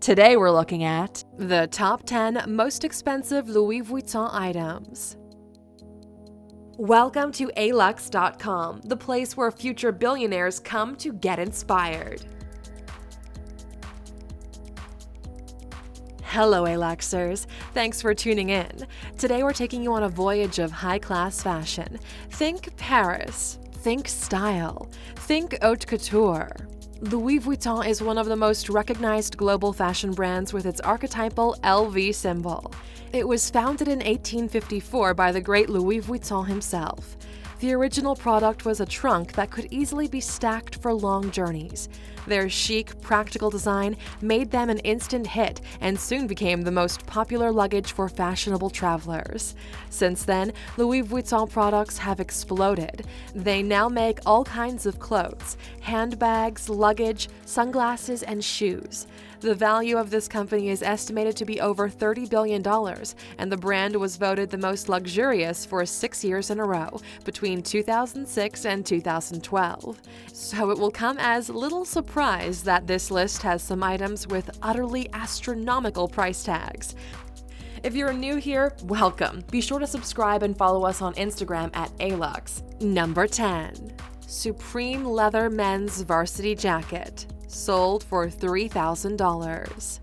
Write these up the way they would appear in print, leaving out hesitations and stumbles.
Today we're looking at the top 10 most expensive Louis Vuitton items. Welcome to Alux.com, the place where future billionaires come to get inspired. Hello Aluxers, thanks for tuning in. Today we're taking you on a voyage of high-class fashion. Think Paris, think style, think haute couture. Louis Vuitton is one of the most recognized global fashion brands with its archetypal LV symbol. It was founded in 1854 by the great Louis Vuitton himself. The original product was a trunk that could easily be stacked for long journeys. Their chic, practical design made them an instant hit and soon became the most popular luggage for fashionable travelers. Since then, Louis Vuitton products have exploded. They now make all kinds of clothes, handbags, luggage, sunglasses, and shoes. The value of this company is estimated to be over $30 billion, and the brand was voted the most luxurious for 6 years in a row, between 2006 and 2012. So it will come as little surprise that this list has some items with utterly astronomical price tags. If you're new here, welcome. Be sure to subscribe and follow us on Instagram at Alux. Number 10. Supreme Leather Men's Varsity Jacket. Sold for $3,000.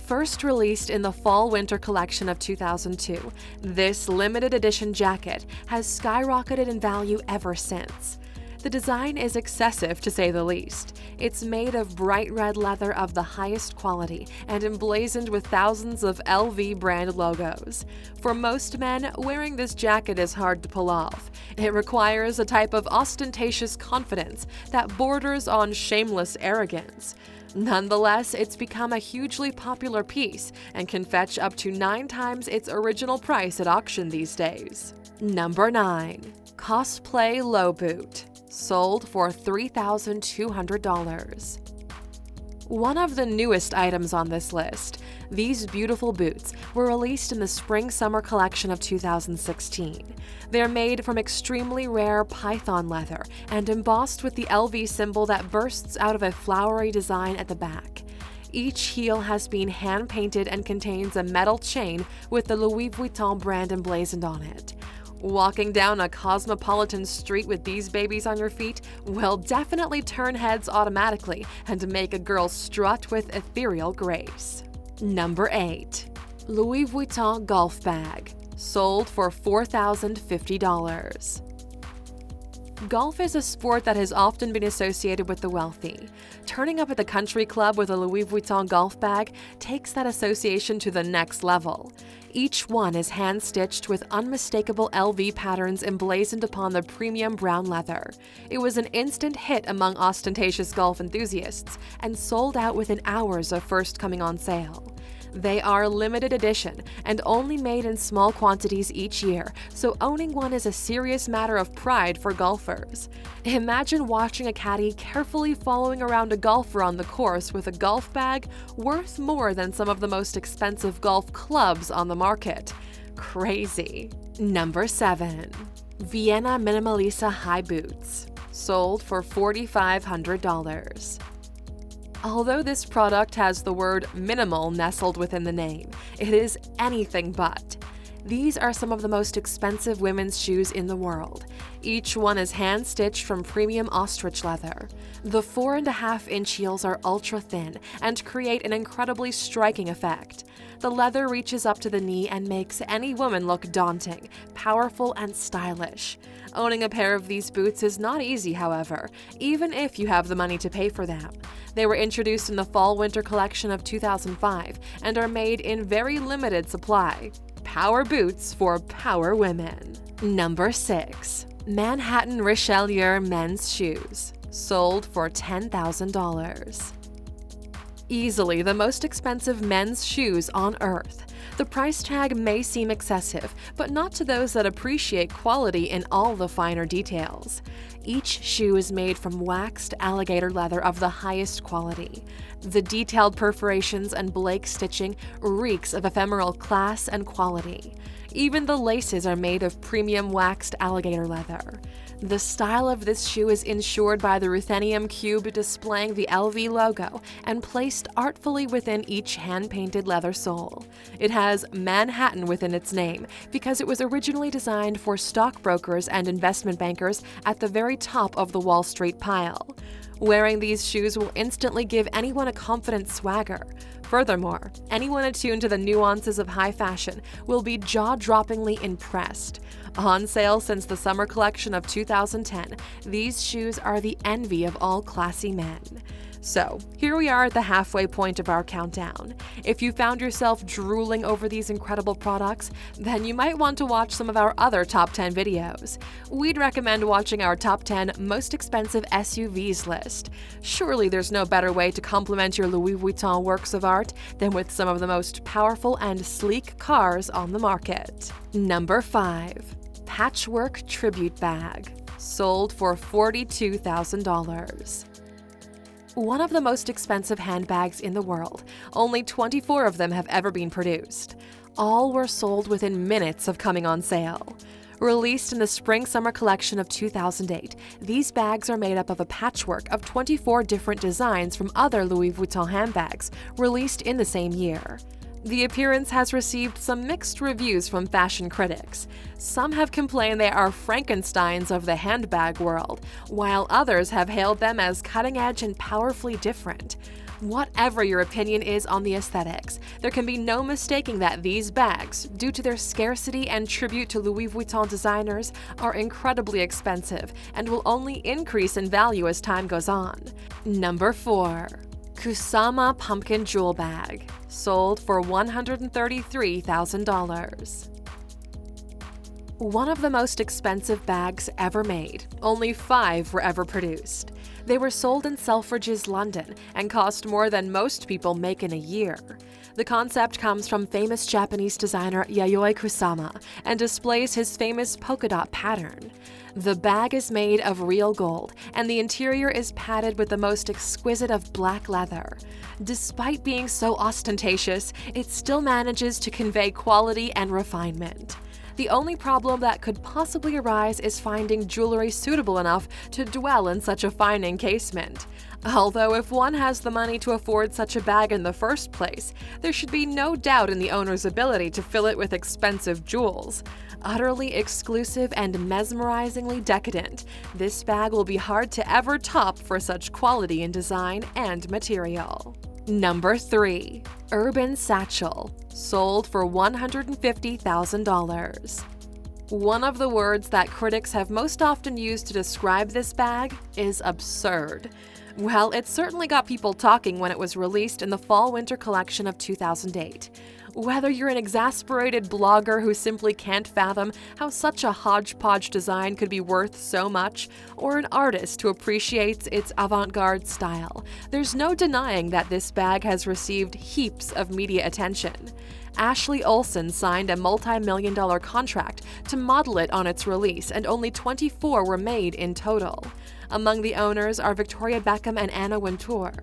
First released in the Fall-Winter collection of 2002, this limited edition jacket has skyrocketed in value ever since. The design is excessive to say the least. It's made of bright red leather of the highest quality and emblazoned with thousands of LV brand logos. For most men, wearing this jacket is hard to pull off. It requires a type of ostentatious confidence that borders on shameless arrogance. Nonetheless, it's become a hugely popular piece and can fetch up to 9 times its original price at auction these days. Number 9. Cosplay Low Boot. Sold for $3,200. One of the newest items on this list, these beautiful boots were released in the Spring-Summer collection of 2016. They're made from extremely rare python leather and embossed with the LV symbol that bursts out of a flowery design at the back. Each heel has been hand-painted and contains a metal chain with the Louis Vuitton brand emblazoned on it. Walking down a cosmopolitan street with these babies on your feet will definitely turn heads automatically and make a girl strut with ethereal grace. Number 8. Louis Vuitton Golf Bag. Sold for $4,050. Golf is a sport that has often been associated with the wealthy. Turning up at the country club with a Louis Vuitton golf bag takes that association to the next level. Each one is hand-stitched with unmistakable LV patterns emblazoned upon the premium brown leather. It was an instant hit among ostentatious golf enthusiasts and sold out within hours of first coming on sale. They are limited edition and only made in small quantities each year, so owning one is a serious matter of pride for golfers. Imagine watching a caddy carefully following around a golfer on the course with a golf bag worth more than some of the most expensive golf clubs on the market. Crazy. Number 7. Vienna Minimalisa High Boots. Sold for $4,500. Although this product has the word minimal nestled within the name, it is anything but. These are some of the most expensive women's shoes in the world. Each one is hand-stitched from premium ostrich leather. The 4.5-inch heels are ultra-thin and create an incredibly striking effect. The leather reaches up to the knee and makes any woman look daunting, powerful, and stylish. Owning a pair of these boots is not easy, however, even if you have the money to pay for them. They were introduced in the Fall-Winter collection of 2005 and are made in very limited supply. Power boots for power women. Number 6. Manhattan Richelieu men's shoes. Sold for $10,000. Easily the most expensive men's shoes on earth. The price tag may seem excessive, but not to those that appreciate quality in all the finer details. Each shoe is made from waxed alligator leather of the highest quality. The detailed perforations and Blake stitching reeks of ephemeral class and quality. Even the laces are made of premium waxed alligator leather. The style of this shoe is ensured by the ruthenium cube displaying the LV logo and placed artfully within each hand-painted leather sole. It has Manhattan within its name because it was originally designed for stockbrokers and investment bankers at the very top of the Wall Street pile. Wearing these shoes will instantly give anyone a confident swagger. Furthermore, anyone attuned to the nuances of high fashion will be jaw-droppingly impressed. On sale since the summer collection of 2010, these shoes are the envy of all classy men. So, here we are at the halfway point of our countdown. If you found yourself drooling over these incredible products, then you might want to watch some of our other top 10 videos. We'd recommend watching our top 10 most expensive SUVs list. Surely there's no better way to complement your Louis Vuitton works of art than with some of the most powerful and sleek cars on the market. Number 5. Patchwork Tribute Bag, sold for $42,000. One of the most expensive handbags in the world, only 24 of them have ever been produced. All were sold within minutes of coming on sale. Released in the spring-summer collection of 2008, these bags are made up of a patchwork of 24 different designs from other Louis Vuitton handbags released in the same year. The appearance has received some mixed reviews from fashion critics. Some have complained they are Frankensteins of the handbag world, while others have hailed them as cutting-edge and powerfully different. Whatever your opinion is on the aesthetics, there can be no mistaking that these bags, due to their scarcity and tribute to Louis Vuitton designers, are incredibly expensive and will only increase in value as time goes on. Number 4. Kusama Pumpkin Jewel Bag, sold for $133,000. One of the most expensive bags ever made. Only 5 were ever produced. They were sold in Selfridges, London, and cost more than most people make in a year. The concept comes from famous Japanese designer Yayoi Kusama and displays his famous polka dot pattern. The bag is made of real gold, and the interior is padded with the most exquisite of black leather. Despite being so ostentatious, it still manages to convey quality and refinement. The only problem that could possibly arise is finding jewelry suitable enough to dwell in such a fine encasement. Although if one has the money to afford such a bag in the first place, there should be no doubt in the owner's ability to fill it with expensive jewels. Utterly exclusive and mesmerizingly decadent, this bag will be hard to ever top for such quality in design and material. Number 3. Urban Satchel, sold for $150,000. One of the words that critics have most often used to describe this bag is absurd. Well, it certainly got people talking when it was released in the fall-winter collection of 2008. Whether you're an exasperated blogger who simply can't fathom how such a hodgepodge design could be worth so much, or an artist who appreciates its avant-garde style, there's no denying that this bag has received heaps of media attention. Ashley Olsen signed a multi-million-dollar contract to model it on its release, and only 24 were made in total. Among the owners are Victoria Beckham and Anna Wintour.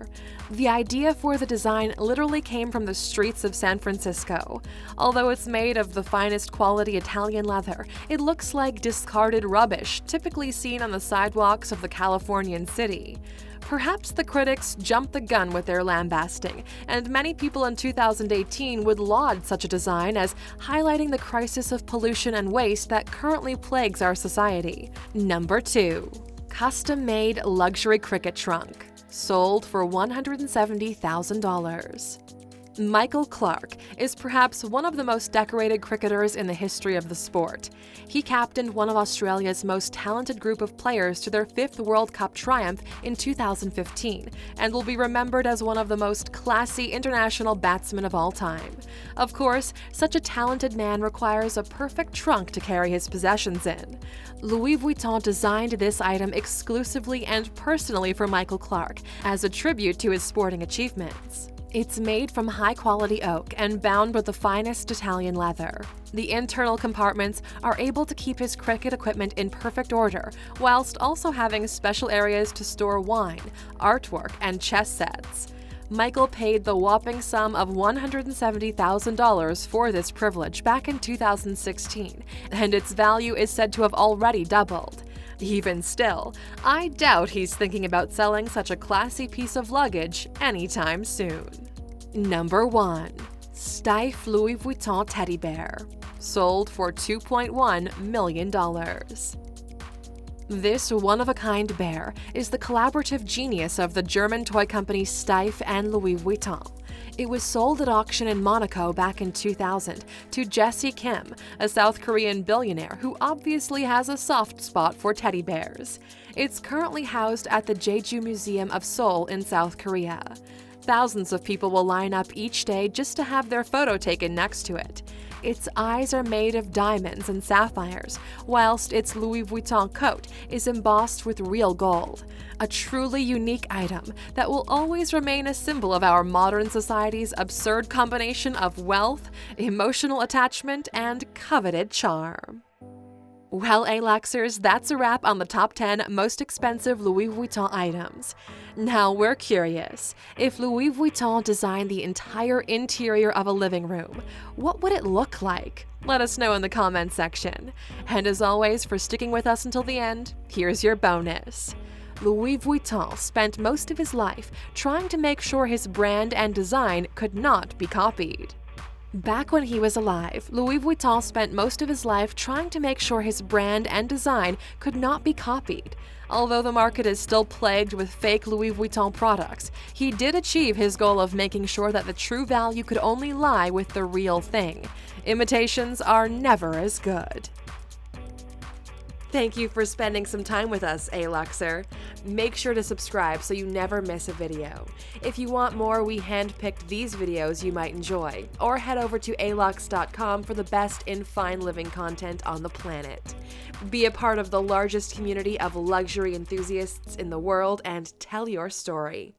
The idea for the design literally came from the streets of San Francisco. Although it's made of the finest quality Italian leather, it looks like discarded rubbish typically seen on the sidewalks of the Californian city. Perhaps the critics jumped the gun with their lambasting, and many people in 2018 would laud such a design as highlighting the crisis of pollution and waste that currently plagues our society. Number 2. Custom-made luxury cricket trunk, sold for $170,000. Michael Clarke is perhaps one of the most decorated cricketers in the history of the sport. He captained one of Australia's most talented group of players to their 5th World Cup triumph in 2015, and will be remembered as one of the most classy international batsmen of all time. Of course, such a talented man requires a perfect trunk to carry his possessions in. Louis Vuitton designed this item exclusively and personally for Michael Clarke as a tribute to his sporting achievements. It's made from high-quality oak and bound with the finest Italian leather. The internal compartments are able to keep his cricket equipment in perfect order, whilst also having special areas to store wine, artwork, and chess sets. Michael paid the whopping sum of $170,000 for this privilege back in 2016, and its value is said to have already doubled. Even still, I doubt he's thinking about selling such a classy piece of luggage anytime soon. Number 1. Steiff Louis Vuitton Teddy Bear. Sold for $2.1 million. This one-of-a-kind bear is the collaborative genius of the German toy company Steiff and Louis Vuitton. It was sold at auction in Monaco back in 2000 to Jesse Kim, a South Korean billionaire who obviously has a soft spot for teddy bears. It's currently housed at the Jeju Museum of Seoul in South Korea. Thousands of people will line up each day just to have their photo taken next to it. Its eyes are made of diamonds and sapphires, whilst its Louis Vuitton coat is embossed with real gold. A truly unique item that will always remain a symbol of our modern society's absurd combination of wealth, emotional attachment, and coveted charm. Well, Aluxers, that's a wrap on the top 10 most expensive Louis Vuitton items. Now we're curious, if Louis Vuitton designed the entire interior of a living room, what would it look like? Let us know in the comments section. And as always, for sticking with us until the end, here's your bonus. Louis Vuitton spent most of his life trying to make sure his brand and design could not be copied. Back when he was alive, Louis Vuitton spent most of his life trying to make sure his brand and design could not be copied. Although the market is still plagued with fake Louis Vuitton products, he did achieve his goal of making sure that the true value could only lie with the real thing. Imitations are never as good. Thank you for spending some time with us, Aluxer. Make sure to subscribe so you never miss a video. If you want more, we handpicked these videos you might enjoy, or head over to Alux.com for the best in fine living content on the planet. Be a part of the largest community of luxury enthusiasts in the world and tell your story.